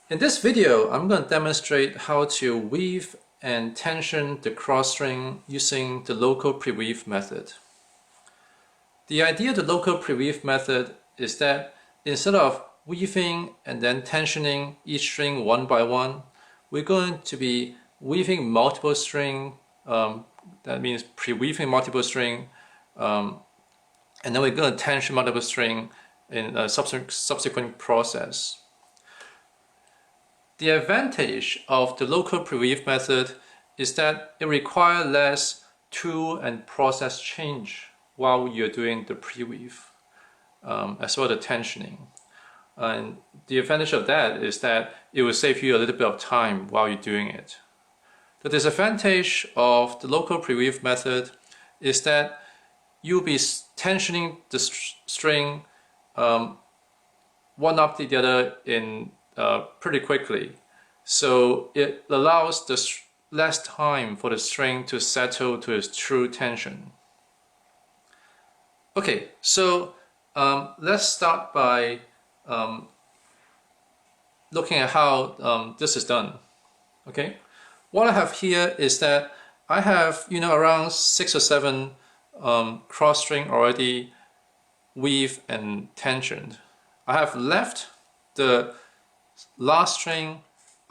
In this video, I'm going to demonstrate how to weave and tension the cross string using the local preweave method. The idea of the local preweave method is that instead of weaving and then tensioning each string one by one, we're going to be weaving multiple string, that means preweaving multiple string, and then we're going to tension multiple string in a subsequent process. The advantage of the local preweave method is that it requires less tool and process change while you're doing the preweave, as well as the tensioning. And the advantage of that is that it will save you a little bit of time while you're doing it. The disadvantage of the local preweave method is that you'll be tensioning the string one after the other in pretty quickly, so it allows less time for the string to settle to its true tension. Okay, so let's start by looking at how this is done. Okay, what I have here is that I have around 6 or 7 cross string already weaved and tensioned. I have left the last string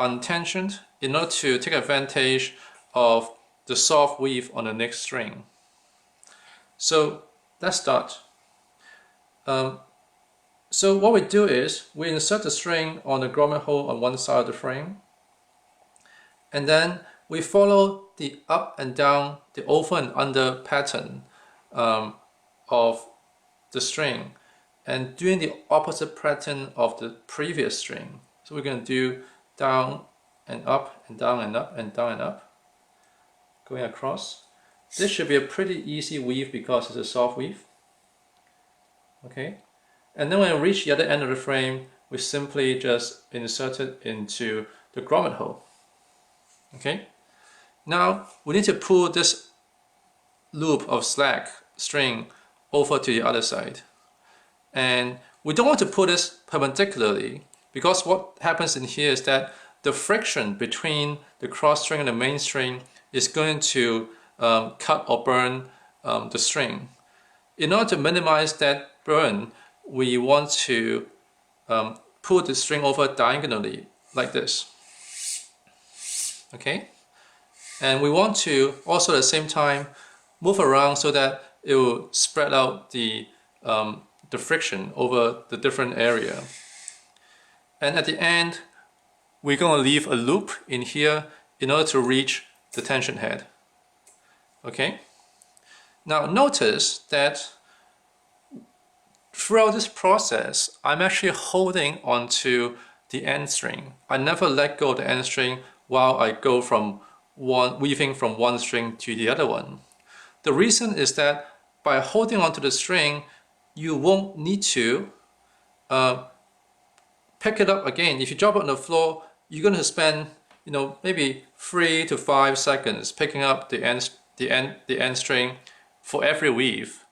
untensioned in order to take advantage of the soft weave on the next string. So let's start. So what we do is we insert the string on the grommet hole on one side of the frame, and then we follow the up and down, the over and under pattern of the string, and doing the opposite pattern of the previous string. So we're going to do down and up and down and up and down and up, going across. This should be a pretty easy weave because it's a soft weave. Okay, and then when we reach the other end of the frame, we simply just insert it into the grommet hole. Okay, now we need to pull this loop of slack string over to the other side. And we don't want to put this perpendicularly, because what happens in here is that the friction between the cross string and the main string is going to cut or burn the string. In order to minimize that burn, we want to pull the string over diagonally like this. Okay, and we want to also at the same time move around so that it will spread out the friction over the different area. And at the end, we're going to leave a loop in here in order to reach the tension head. Okay, now notice that throughout this process, I'm actually holding onto the end string. I never let go of the end string while I go from weaving from one string to the other one. The reason is that by holding onto the string, you won't need to pick it up again. If you drop it on the floor, you're going to spend maybe 3 to 5 seconds picking up the end string for every weave.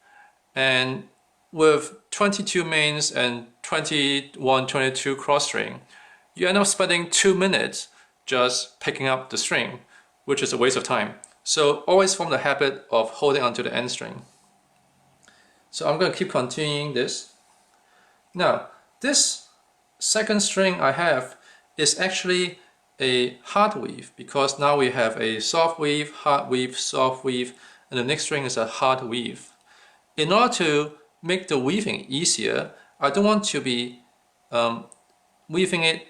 And with 22 mains and 21, 22 cross string, you end up spending 2 minutes just picking up the string, which is a waste of time. So always form the habit of holding onto the end string. So I'm going to keep continuing this. Now, this second string I have is actually a hard weave, because now we have a soft weave, hard weave, soft weave, and the next string is a hard weave. In order to make the weaving easier, I don't want to be weaving it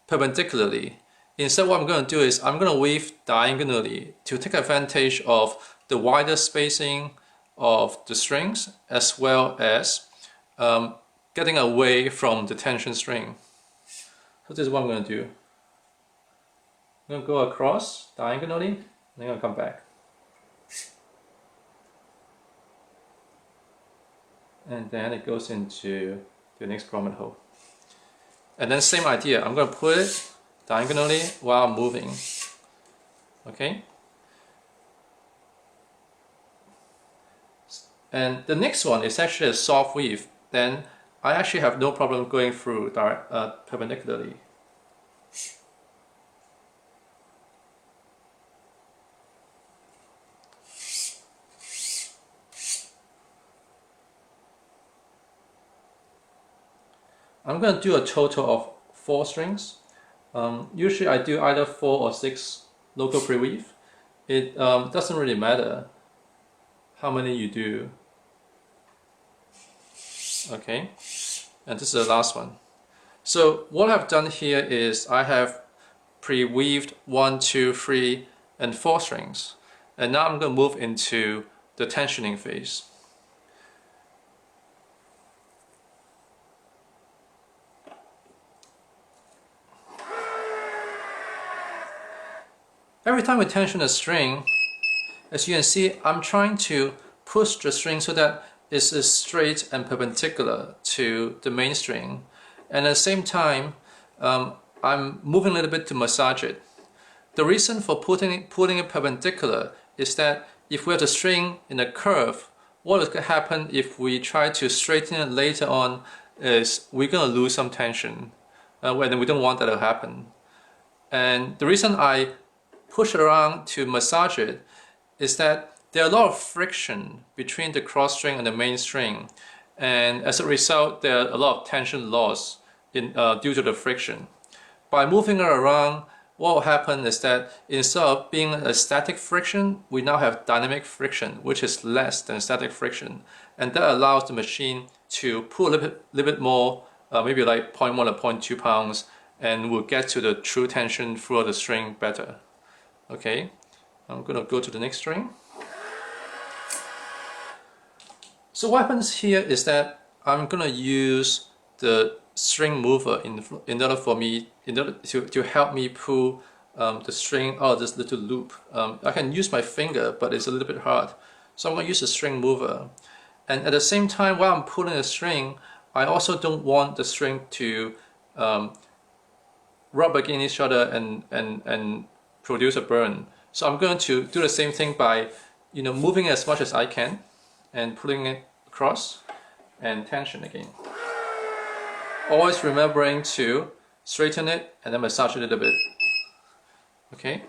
perpendicularly. Instead, what I'm going to do is I'm going to weave diagonally to take advantage of the wider spacing of the strings, as well as getting away from the tension string. So this is what I'm going to do. I'm going to go across diagonally, and then I'm going to come back. And then it goes into the next grommet hole. And then same idea, I'm going to put it diagonally while moving. Okay? And the next one is actually a soft weave. Then I actually have no problem going through perpendicularly. I'm going to do a total of 4 strings. Usually I do either 4 or 6 local preweave. It doesn't really matter how many you do. Okay, and this is the last one. So what I've done here is I have pre-weaved 1, 2, 3, and 4 strings. And now I'm going to move into the tensioning phase. Every time we tension a string, as you can see, I'm trying to push the string so that it's straight and perpendicular to the main string. And at the same time, I'm moving a little bit to massage it. The reason for putting it perpendicular is that if we have the string in a curve, what is going to happen if we try to straighten it later on is we're going to lose some tension, and we don't want that to happen. And the reason I push it around to massage it is that there are a lot of friction between the cross string and the main string, and as a result there are a lot of tension loss due to the friction. By moving it around, what will happen is that instead of being a static friction, we now have dynamic friction, which is less than static friction, and that allows the machine to pull a little bit more, maybe like 0.1 or 0.2 pounds, and we'll get to the true tension throughout the string better. Okay, I'm going to go to the next string. So what happens here is that I'm going to use the string mover in order to help me pull the string out of this little loop. I can use my finger, but it's a little bit hard. So I'm going to use the string mover. And at the same time, while I'm pulling the string, I also don't want the string to rub against each other and produce a burn. So I'm going to do the same thing by moving as much as I can and pulling it across and tension again. Always remembering to straighten it and then massage it a little bit. Okay.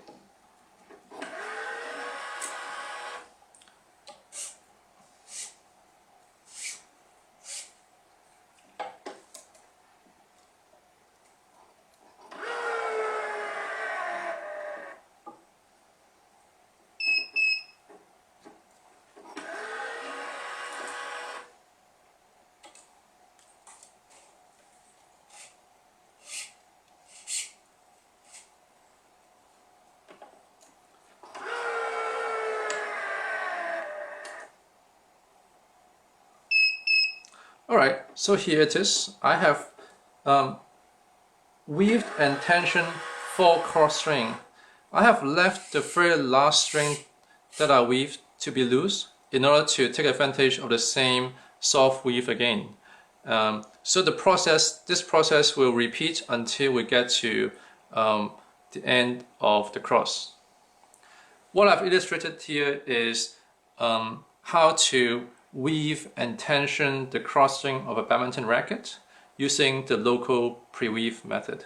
Alright, so here it is. I have weaved and tensioned 4 cross string. I have left the very last string that I weaved to be loose in order to take advantage of the same soft weave again. So this process will repeat until we get to the end of the cross. What I've illustrated here is how to weave and tension the cross string of a badminton racket using the local pre-weave method.